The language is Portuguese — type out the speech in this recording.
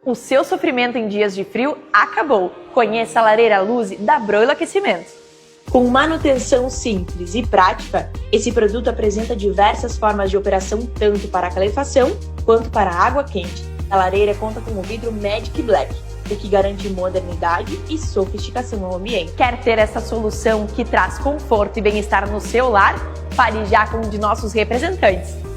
O seu sofrimento em dias de frio acabou. Conheça a lareira Luze da Broilo Aquecimentos. Com manutenção simples e prática, esse produto apresenta diversas formas de operação tanto para a calefação quanto para a água quente. A lareira conta com o vidro Magic Black, o que garante modernidade e sofisticação ao ambiente. Quer ter essa solução que traz conforto e bem-estar no seu lar? Fale já com um de nossos representantes.